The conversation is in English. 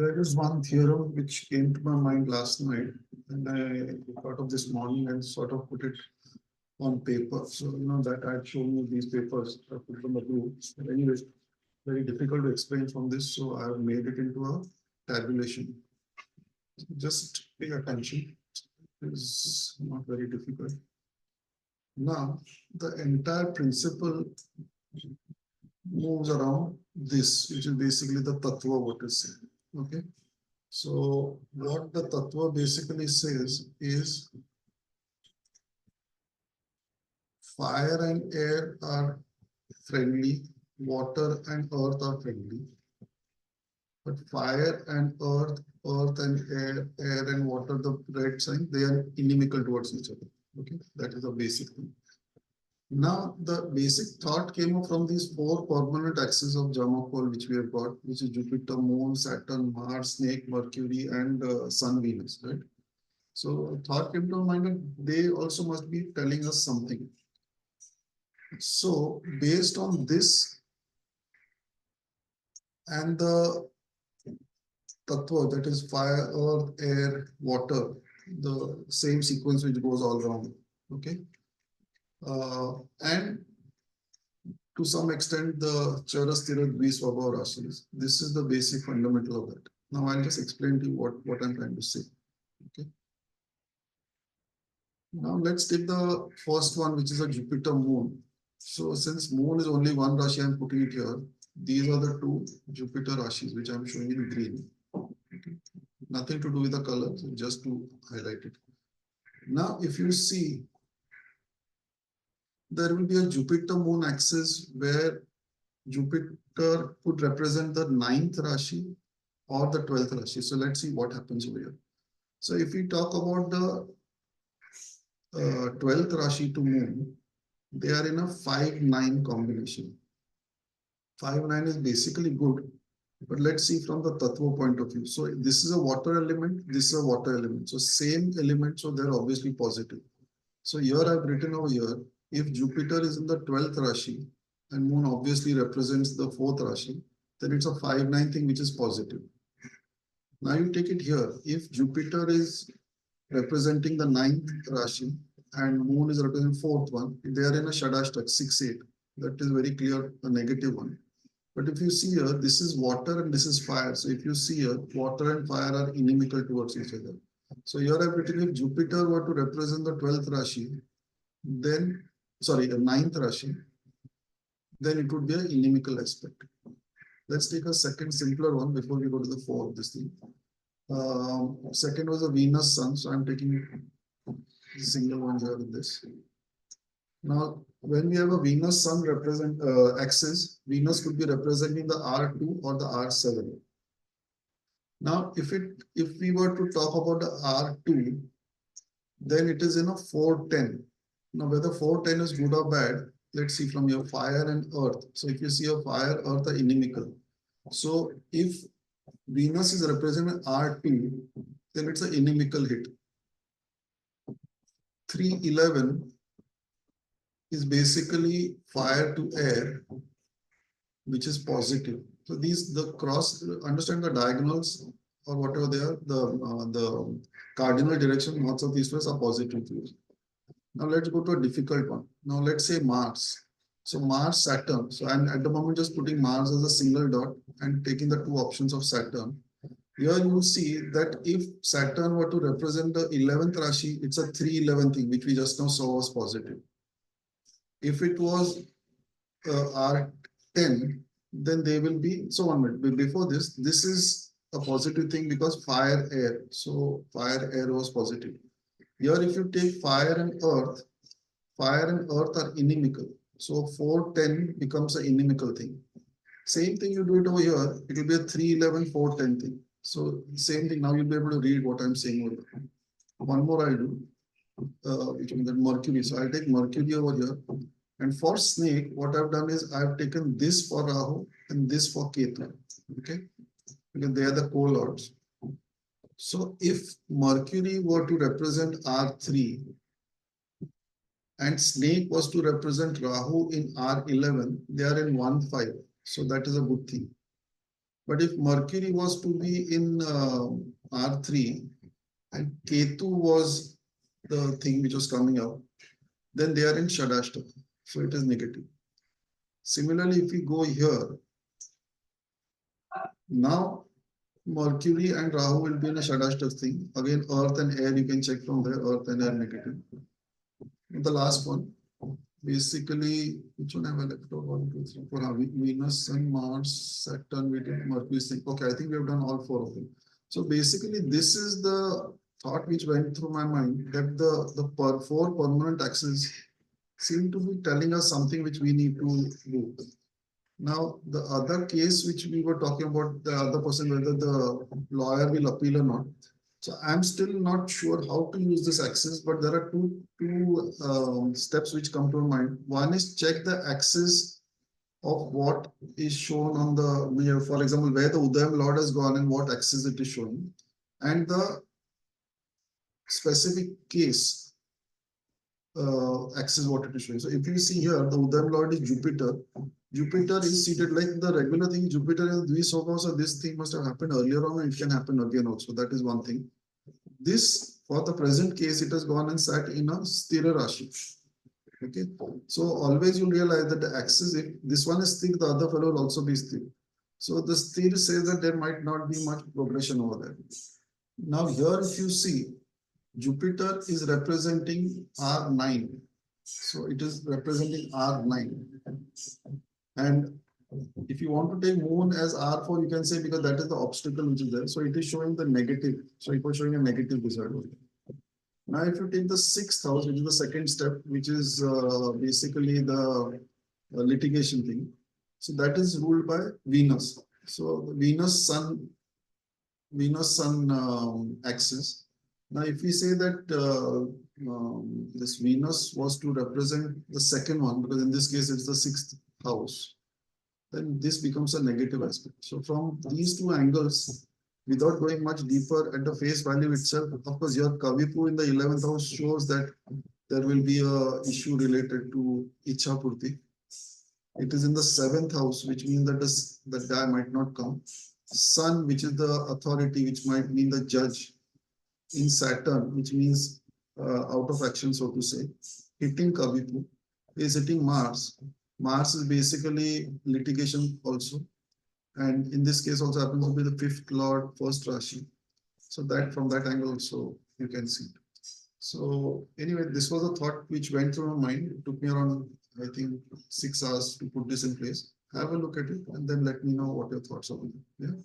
There is one theorem which came to my mind last night, and I thought of this morning and sort of put it on paper. So, that I had shown you these papers I put on the group. But anyways, very difficult to explain from this, so I have made it into a tabulation. Just pay attention. It's not very difficult. Now, the entire principle moves around this, which is basically the tattva, what is said. Okay. So what the tattva basically says is fire and air are friendly, water and earth are friendly. But fire and earth and air and water, the red sign, they are inimical towards each other. Okay, that is the basic thing. Now, the basic thought came up from these four permanent axes of Jamakol, which we have got, which is Jupiter, Moon, Saturn, Mars, Snake, Mercury, and Sun, Venus, right? So thought came to our mind that they also must be telling us something. So based on this and the tattva, that is fire, earth, air, water, the same sequence which goes all around, okay? And to some extent, the Charasthira Dvisvabha Rashis. This is the basic fundamental of that. Now I'll just explain to you what I'm trying to say. Okay. Now let's take the first one, which is a Jupiter Moon. So since Moon is only one Rashi, I'm putting it here. These are the two Jupiter Rashis, which I'm showing in green. Okay. Nothing to do with the color, so just to highlight it. Now, if you see, there will be a Jupiter Moon axis where Jupiter could represent the 9th Rashi or the 12th Rashi. So let's see what happens over here. So if we talk about the 12th Rashi to Moon, they are in a 5-9 combination. 5-9 is basically good, but let's see from the Tattva point of view. So this is a water element, this is a water element. So same element, so they're obviously positive. So here I've written over here, if Jupiter is in the 12th Rashi and Moon obviously represents the 4th Rashi, then it's a 5-9 thing which is positive. Now you take it here. If Jupiter is representing the 9th Rashi and Moon is representing 4th one, they are in a Shadashtak, 6-8. That is very clear, a negative one. But if you see here, this is water and this is fire. So if you see here, water and fire are inimical towards each other. So here I've written if Jupiter were to represent the 12th Rashi, then, sorry, the 9th Rashi, then it would be an inimical aspect. Let's take a second simpler one before we go to the fourth, this thing. Second was the Venus Sun. So I'm taking a single one here in this. Now, when we have a Venus Sun represent axis, Venus could be representing the R2 or the R7. Now, if we were to talk about the R2, then it is in a 4-10. Now, whether 4-10 is good or bad, let's see from your fire and earth. So if you see a fire, earth are inimical. So if Venus is representing R2, then it's an inimical hit. 3-11 is basically fire to air, which is positive. So the cross, understand the diagonals or whatever they are, the cardinal direction, north, south, east, west are positive. Now let's go to a difficult one. Now let's say Mars. So Mars, Saturn. So I'm at the moment just putting Mars as a single dot and taking the two options of Saturn. Here you will see that if Saturn were to represent the 11th Rashi, it's a 3-11 thing, which we just now saw was positive. If it was R10, then they will be, so 1 minute. Before this is a positive thing because fire, air. So fire, air was positive. Here, if you take fire and earth are inimical. So 4-10 becomes an inimical thing. Same thing you do it over here, it will be a 3-11, 4-10 thing. So same thing, now you'll be able to read what I'm saying over here. One more I'll do, which is Mercury. So I'll take Mercury over here. And for snake, what I've done is I've taken this for Rahu and this for Ketu. Okay, because they are the co-lords. So if Mercury were to represent R3 and snake was to represent Rahu in R11, they are in 1-5. So that is a good thing. But if Mercury was to be in R3 and Ketu was the thing which was coming out, then they are in Shadashtaka. So it is negative. Similarly, if we go here, now Mercury and Rahu will be in a Shadashtaka thing. Again, Earth and air, you can check from there, Earth and air negative. And the last one, basically, which one have I left out? 1, 2, 3, 4. Venus, Sun, Mars, Saturn, we did Mercury thing. Okay, I think we have done all 4 of them. So basically, this is the thought which went through my mind, that the 4 permanent axes seem to be telling us something which we need to do. Now, the other case which we were talking about, the other person, whether the lawyer will appeal or not. So I'm still not sure how to use this axis, but there are two steps which come to mind. One is check the axis of what is shown on the mirror. For example, where the Udayam Lord has gone and what axis it is showing, and the specific case axis what it is showing. So if you see here, the Udayam Lord is Jupiter. Jupiter is seated like the regular thing. Jupiter is Dvishoka, so this thing must have happened earlier on, and it can happen again also. That is one thing. This, for the present case, it has gone and sat in a Sthira Rashi. Okay, so always you realize that the axis, if this one is Sthir, the other fellow will also be Sthir. So the Sthir says that there might not be much progression over there. Now here, if you see, Jupiter is representing R9. So it is representing R9. And if you want to take moon as R4, you can say because that is the obstacle which is there. So it is showing the negative. So it was showing a negative result. Now, if you take the 6th house, which is the second step, which is basically the litigation thing. So that is ruled by Venus. So the Venus Sun axis. Now, if we say that this Venus was to represent the second one, because in this case it's the 6th house, then this becomes a negative aspect. So from these two angles, without going much deeper at the face value itself, of course, your Kavipu in the 11th house shows that there will be a issue related to Ichha Purti. It is in the 7th house, which means that the guy might not come. Sun, which is the authority, which might mean the judge, in Saturn, which means out of action, so to say, hitting Kavipu, is hitting Mars. Mars is basically litigation also. And in this case also happens to be the 5th Lord, 1st Rashi. So that from that angle also you can see it. So anyway, this was a thought which went through my mind. It took me around, I think, 6 hours to put this in place. Have a look at it and then let me know what your thoughts are on it. Yeah.